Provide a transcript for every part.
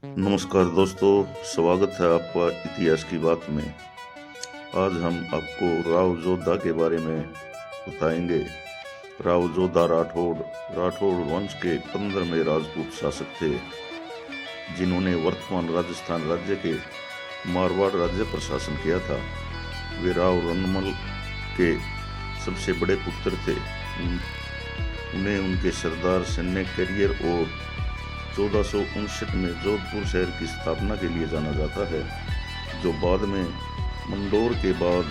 नमस्कार दोस्तों, स्वागत है आपका इतिहास की बात में। आज हम आपको राव जोधा के बारे में बताएंगे। राव जोधा राठौड़ वंश के 15वें राजपूत शासक थे, जिन्होंने वर्तमान राजस्थान राज्य के मारवाड़ राज्य पर शासन किया था। वे राव रणमल के सबसे बड़े पुत्र थे। उन्हें उनके सरदार सैन्य करियर और 1459 में जोधपुर शहर की स्थापना के लिए जाना जाता है, जो बाद में मंडोर के बाद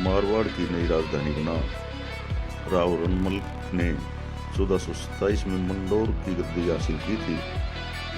मारवाड़ की नई राजधानी बना। राव रणमल ने 1427 में मंडोर की गद्दी हासिल की थी।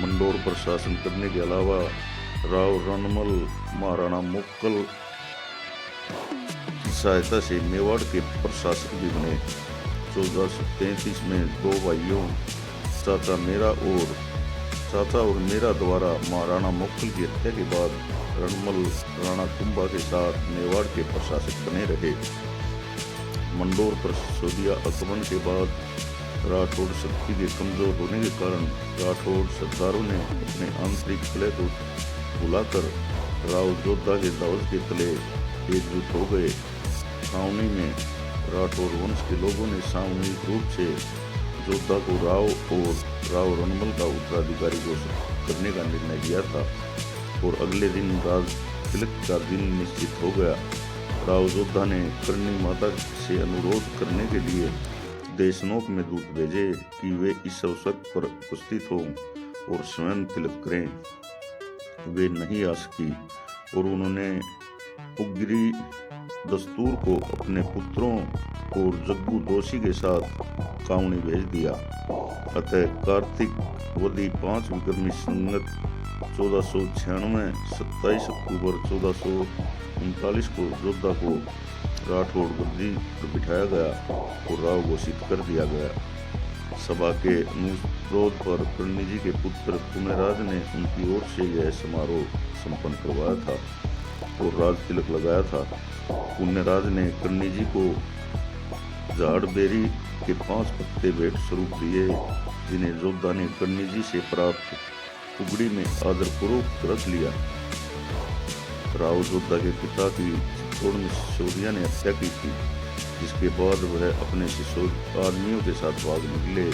मंडोर पर शासन करने के अलावा राव रणमल महाराणा मुक्कल की सहायता से मेवाड़ के प्रशासक भी बने। 1433 में दो भाइयों चाचा और मेरा द्वारा महाराणा मुक्कल की हत्या के बाद रणमल राणा कुंभा के साथ मेवाड़ के प्रशासक बने रहे। मंडोर पर सिसोदिया आक्रमण के बाद राठौड़ शक्ति के कमजोर होने के कारण राठौड़ सरदारों ने अपने आंतरिक कलह को भुलाकर राव जोधा के दावत के तले एकजुट हो गए। छावनी में राठौड़ वंश के लोगों ने सामूहिक रूप से जोधा को राव और राव रणमल का उत्तराधिकारी घोषित करने का निर्णय लिया था और अगले दिन राज तिलक का दिन निश्चित हो गया। राव जोधा ने करणी माता से अनुरोध करने के लिए देशनोक में दूत भेजे कि वे इस अवसर पर उपस्थित हों और स्वयं तिलक करें। वे नहीं आ सकी और उन्होंने उग्री दस्तूर को अपने पुत्रों और जग्गू दोषी के साथ कावनी भेज दिया। अतः कार्तिक वदी 5 विक्रमी संवत 1496 27 अक्टूबर 1439 को जोधा को राठौड़ गद्दी पर बिठाया गया और राव घोषित कर दिया गया। सभा के अनुरोध पर करणी जी के पुत्र पुण्यराज ने उनकी ओर से यह समारोह संपन्न करवाया था और राज तिलक लगाया था। पुण्यराज ने करणी जी को झाड़बेरी के 5 पत्ते भेंट स्वरूप दिए, जिन्हें जोधा ने करणी जी से प्राप्त उगड़ी में आदरपूर्वक रख लिया। राव जोधा के पिता की चित्तौड़ में सिसोदिया ने हत्या की थी, जिसके बाद वह अपने आदमियों के साथ भाग निकले।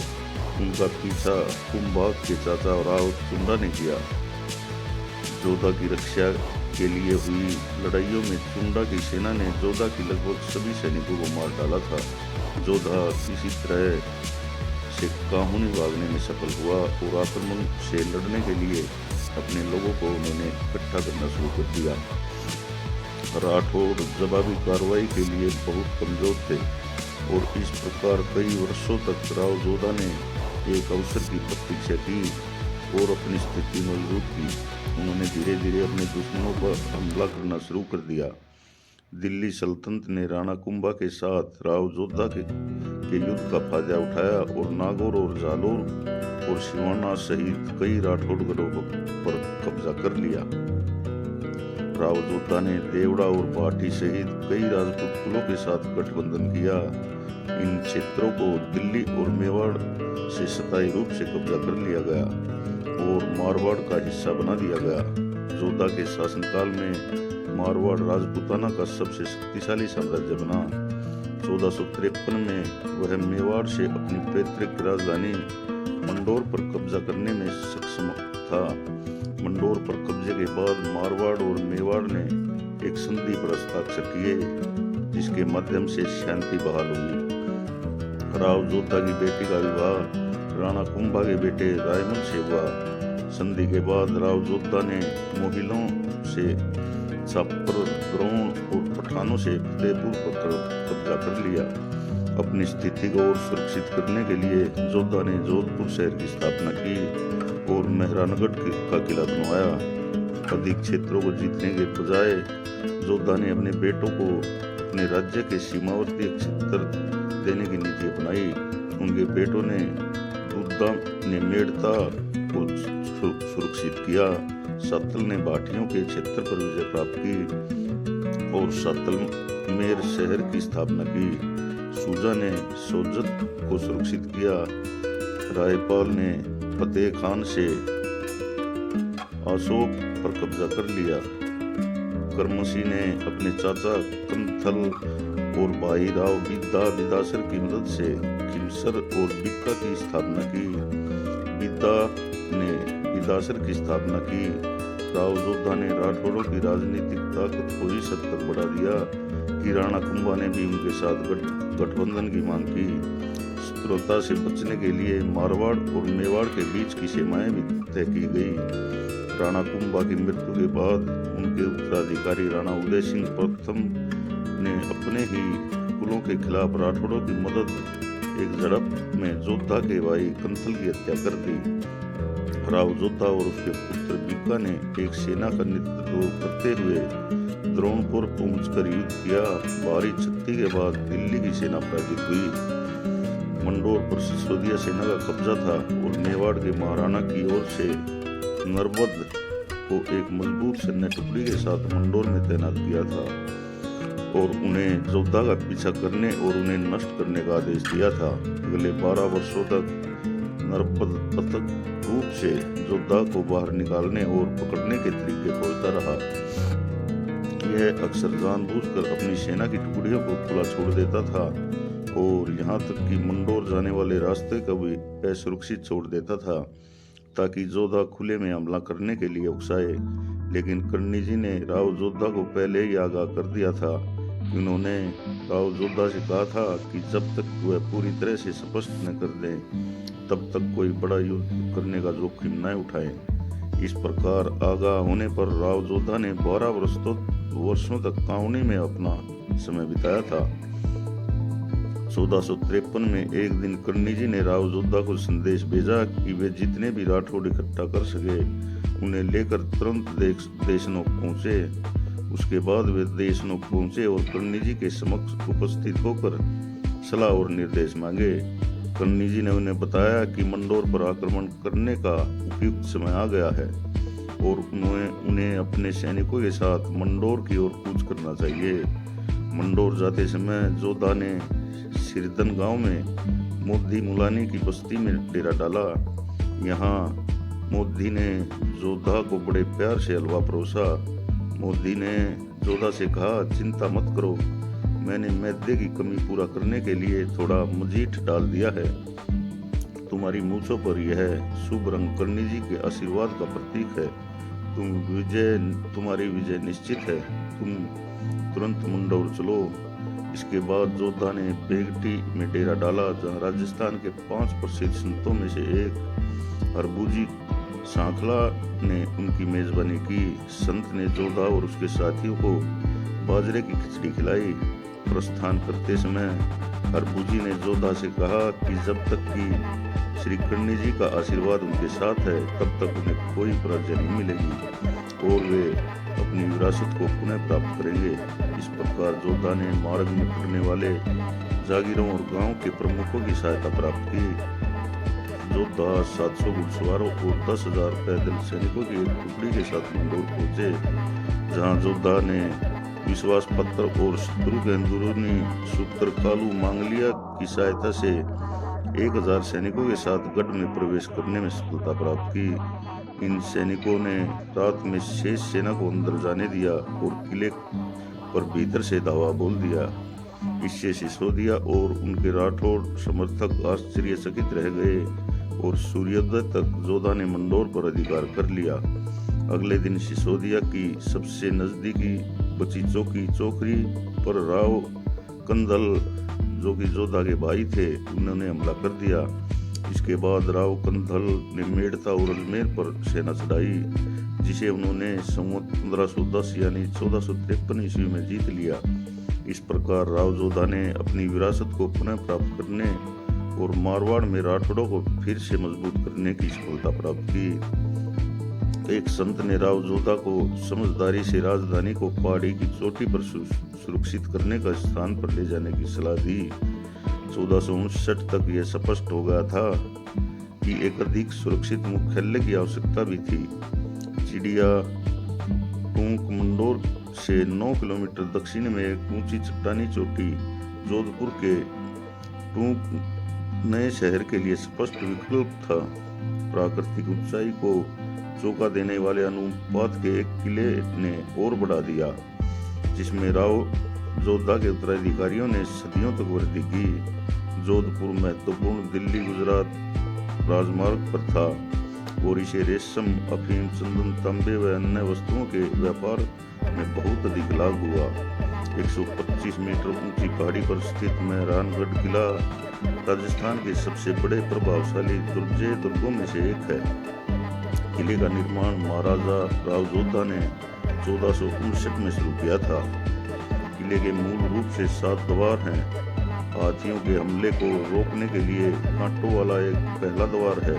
उनका पीछा कुंभाग के चाचा राव चुंडा ने किया। जोधा की रक्षा के लिए हुई लड़ाइयों में चुंडा की सेना ने जोधा की लगभग सभी सैनिकों को मार डाला था। जोधा किसी तरह से काहूनी भागने में सफल हुआ और आक्रमण से लड़ने के लिए अपने लोगों को उन्होंने इकट्ठा करना शुरू कर दिया। राठौड़ जवाबी कार्रवाई के लिए बहुत कमजोर थे और इस प्रकार कई वर्षों तक राव जोधा ने एक अवसर की प्रतीक्षा की और अपनी स्थिति मजबूत की। उन्होंने धीरे धीरे अपने दुश्मनों पर हमला करना शुरू कर दिया। दिल्ली सल्तनत ने राणा कुंभा के साथ राव जोधा के युद्ध का फायदा उठाया और नागौर और जालोर और सिवाना सहित कई राठौड़ गढ़ों पर कब्जा कर लिया। राव जोधा ने देवड़ा और भाटी सहित कई राजपूत कुलों के साथ गठबंधन किया। इन क्षेत्रों को दिल्ली और मेवाड़ से स्थायी रूप से कब्जा कर लिया गया और मारवाड़ का हिस्सा बना दिया गया। जोधा के शासनकाल में मारवाड़ राजपूताना का सबसे शक्तिशाली साम्राज्य बना। 1453 में वह मेवाड़ से अपनी पैतृक राजधानी मंडोर पर कब्जा करने में सक्षम था। मंडोर पर कब्जे के बाद मारवाड़ और मेवाड़ ने एक संधि पर हस्ताक्षर किए, जिसके माध्यम से शांति बहाल हुई। राव जोधा की बेटी का विवाह राणा कुंभा के बेटे रायमल से हुआ। संधि के बाद राव जोधा ने मोहिलों से छापर, द्रोण और पठानों से फतेहपुर पर कब्जा कर लिया। अपनी स्थिति को और सुरक्षित करने के लिए जोधा ने जोधपुर शहर की स्थापना की और मेहरानगढ़ का किला बनवाया। अधिक क्षेत्रों को जीतने के बजाय जोधा ने अपने बेटों को अपने राज्य के सीमावर्ती क्षेत्र देने की नीति अपनाई। उनके बेटों ने दुद्दा ने मेड़ता को सुरक्षित किया। सातल ने भाटियों के क्षेत्र पर विजय प्राप्त की और सातलमेर शहर की स्थापना की। सूजा ने सोजत को सुरक्षित किया। रायपाल ने फतेह खान से अशोक पर कब्जा कर लिया। करमसी ने अपने चाचा कंथल और भाई राव बिदासर की मदद से खिमसर और बिक्का की स्थापना की। बिदा ने बिदासर की स्थापना की। राव जोधा ने राठौड़ों की राजनीतिक ताकत को इस हद तक बढ़ा दिया कि राणा कुंभा ने भी उनके साथ गठबंधन की मांग की। शत्रुता से बचने के लिए मारवाड़ और मेवाड़ के बीच की सीमाएं भी तय की गई। राणा कुंभा की मृत्यु के बाद उनके उत्तराधिकारी राणा उदय सिंह प्रथम ने अपने ही कुलों के खिलाफ राठौड़ों की मदद एक झड़प में जोधा के भाई कंथल की हत्या कर दी। राव जोधा और उसके पुत्र बिक्का ने एक सेना का नेतृत्व करते हुए द्रोणपुर पहुंचकर युद्ध किया। भारी क्षति के बाद दिल्ली की सेना पराजित हुई। मंडोर पर सिसोदिया सेना का कब्जा था और मेवाड़ के महाराणा की ओर से नरवद को एक मजबूत सैन्य टुकड़ी के साथ मंडोर में तैनात किया था और उन्हें जोधा का पीछा करने और उन्हें नष्ट करने का आदेश दिया था। अगले 12 वर्षों तक नरपद रूप से जोधा को बाहर निकालने और पकड़ने के तरीके खोजता रहा। यह अक्सर जानबूझकर अपनी सेना की टुकड़ियों को खुला छोड़ देता था और यहाँ तक कि मंडोर जाने वाले रास्ते को भी असुरक्षित छोड़ देता था ताकि जोधा खुले में हमला करने के लिए उकसाए। लेकिन कर्णी जी ने राव जोधा को पहले ही आगाह कर दिया था। उन्होंने राव जोधा से कहा था कि जब तक वह पूरी तरह से स्पष्ट न कर दे तब तक कोई बड़ा युद्ध करने का जोखिम न उठाए। इस प्रकार आगाह होने पर राव जोधा ने 12 वर्षों तक काउनी में अपना समय बिताया था। 1453 में एक दिन कर्णी जी ने राव जोधा को संदेश भेजा कि वे जितने भी राठौड़ इकट्ठा कर सके उन्हें लेकर तुरंत देशनोक पहुंचे। उसके बाद वे देशनोक पहुंचे और कर्णी जी के समक्ष उपस्थित होकर सलाह और निर्देश मांगे। कर्णी जी ने उन्हें बताया कि मंडोर पर आक्रमण करने का उपयुक्त समय आ गया है और उन्हें अपने सैनिकों के साथ मंडोर की ओर कूच करना चाहिए। मंडोर जाते समय जोधा ने सिरदन गांव में मोदी मुलानी की बस्ती में डेरा डाला। यहाँ मोदी ने जोधा को बड़े प्यार से हलवा परोसा। मोदी ने जोधा से कहा, चिंता मत करो, मैंने मैदे की कमी पूरा करने के लिए थोड़ा मजीठ डाल दिया है। तुम्हारी मूंछों पर यह शुभ रंग कर्णी जी के आशीर्वाद का प्रतीक है। तुम्हारी विजय निश्चित है। तुम तुरंत मंडोर चलो। इसके बाद जोधा ने बेगटी में डेरा डाला जहाँ राजस्थान के 5 प्रसिद्ध संतों में से एक हरबूजी सांखला ने उनकी मेजबानी की। संत ने जोधा और उसके साथियों को बाजरे की खिचड़ी खिलाई। प्रस्थान करते समय हरबूजी ने जोधा से कहा कि जब तक कि श्री कर्णी जी का आशीर्वाद उनके साथ है तब तक उन्हें कोई पराजय नहीं मिलेगी और वे अपनी विरासत को पुनः प्राप्त करेंगे। इस प्रकार जोधा ने मार्ग में पड़ने वाले जागीरों और गांव के प्रमुखों की सहायता प्राप्त की। जोधा 700 घुड़सवारों और 10,000 पैदल सैनिकों की एक टुकड़ी के साथ मंडोर पहुंचे, जहां जोधा ने विश्वास पत्र और शत्रु के अंदरूनी सूत्र कालू मांगलिया की सहायता से 1000 सैनिकों के साथ गढ़ में प्रवेश करने में सफलता प्राप्त की। इन सैनिकों ने रात में शेष सेना को अंदर जाने दिया और किले पर भीतर से धावा बोल दिया। इससे सिसोदिया और उनके राठौड़ समर्थक आश्चर्यचकित रह गए और सूर्योदय तक जोधा ने मंडोर पर अधिकार कर लिया। अगले दिन सिसोदिया की सबसे नजदीकी बची चौकी चौकरी पर राव कंदल, जो कि जोधा के भाई थे, उन्होंने हमला कर दिया। इसके बाद राव कंदल ने मेड़ता और अजमेर पर सेना चढ़ाई, जिसे उन्होंने संवत 1510 यानी 1453 ईस्वी में जीत लिया। इस प्रकार राव जोधा ने अपनी विरासत को पुनः प्राप्त करने और मारवाड़ में राठौड़ों को फिर से मजबूत करने की सफलता प्राप्त की। एक संत ने राव जोधा को समझदारी से राजधानी को पहाड़ी की चोटी पर सुरक्षित करने का स्थान पर ले जाने की सलाह दी। 1459 तक यह स्पष्ट हो गया था कि एक अधिक सुरक्षित मुख्यालय की आवश्यकता भी थी। चिड़िया टूंक मंडोर से 9 किलोमीटर दक्षिण में एक ऊंची चट्टानी चोटी जोधपुर के टूंक नए शहर के लिए स्पष्ट विकल्प था। प्राकृतिक ऊंचाई को चौका देने वाले अनुपात के एक किले ने और बढ़ा दिया, जिसमें राव जोधा के उत्तराधिकारियों ने सदियों तक वृद्धि की। जोधपुर महत्वपूर्ण दिल्ली गुजरात राजमार्ग पर था और इसे रेशम, अफीम, चंदन, तांबे व अन्य वस्तुओं के व्यापार में बहुत अधिक लाभ हुआ। 125 मीटर ऊंची पहाड़ी पर स्थित मेहरानगढ़ किला राजस्थान के सबसे बड़े प्रभावशाली दुर्गों में से एक है। किले का निर्माण महाराजा राव जोधा ने 1459 में शुरू किया था। किले के मूल रूप से 7 द्वार हैं। हाथियों के हमले को रोकने के लिए कांटों वाला एक पहला द्वार है,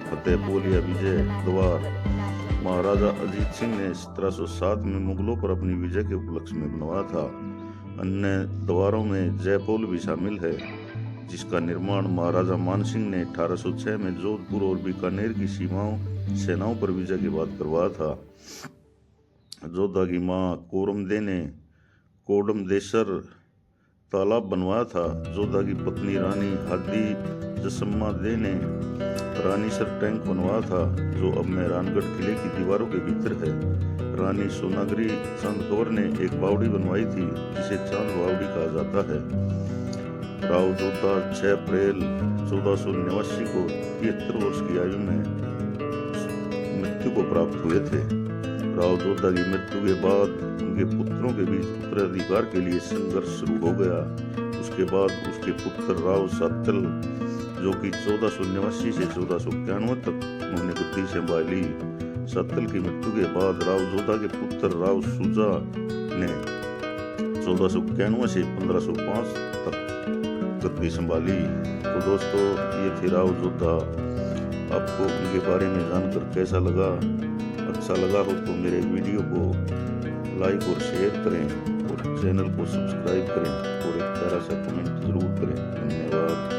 फतेहपुर या विजय द्वार। महाराजा अजीत सिंह ने 1707 में मुगलों पर अपनी विजय के उपलक्ष्य में बनवाया था। अन्य द्वारों में जयपोल भी शामिल है, जिसका निर्माण महाराजा मानसिंह ने 1806 में जोधपुर और बीकानेर की सेनाओं पर विजय के बाद करवाया था। जोधा की मां कोरमदे ने कोडमदेसर तालाब बनवाया था। जोधा की पत्नी रानी हादी जसम्मा दे ने रानीसर टैंक बनवाया था, जो अब मेहरानगढ़ किले की दीवारों के भीतर है। रानी सोनागिरी चांद कंवर ने एक बावड़ी बनवाई थी, जिसे चांद बावड़ी कहा जाता है। राव जोधा 6 अप्रैल 1489 को 73 वर्ष की आयु में मृत्यु को प्राप्त हुए थे। राव जोधा की मृत्यु के बाद उनके पुत्रों के बीच उत्तराधिकार के लिए संघर्ष शुरू हो गया। उसके बाद उसके पुत्र राव सातल, जो कि 1489 से 1491 तक उन्होंने गद्दी संभाली। सातल की मृत्यु के बाद राव जोधा के पुत्र राव सुजा ने 1491 से 1505 तक गद्दी संभाली। तो दोस्तों, ये थे राव जोधा। आपको उनके बारे में जानकर कैसा लगा? अच्छा लगा हो तो मेरे वीडियो को लाइक और शेयर करें और चैनल को सब्सक्राइब करें और एक प्यारा सा कमेंट जरूर करें। धन्यवाद।